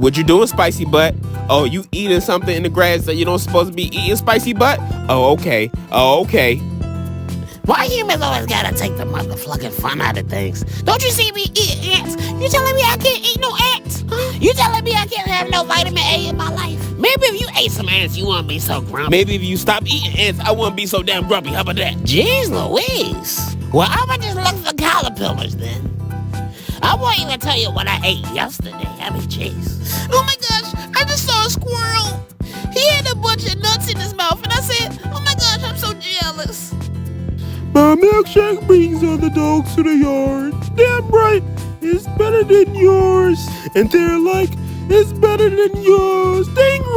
What you doing, spicy butt? Oh, you eating something in the grass that you don't supposed to be eating, spicy butt? Oh, okay. Oh, okay. Why humans always gotta take the motherfucking fun out of things? Don't you see me eat ants? You telling me I can't eat no ants? Huh? You telling me I can't have no vitamin A in my life? Maybe if you ate some ants, you wouldn't be so grumpy. Maybe if you stop eating ants, I wouldn't be so damn grumpy. How about that? Jeez Louise. Well, I'ma just look for caterpillars then. I won't even tell you what I ate yesterday. I mean, jeez. Oh my gosh, I just saw a squirrel. He had a bunch of nuts in his mouth, and I said, oh my gosh, I'm so jealous. My milkshake brings other dogs to the yard. Damn right, it's better than yours. And they're like, it's better than yours. Dang right.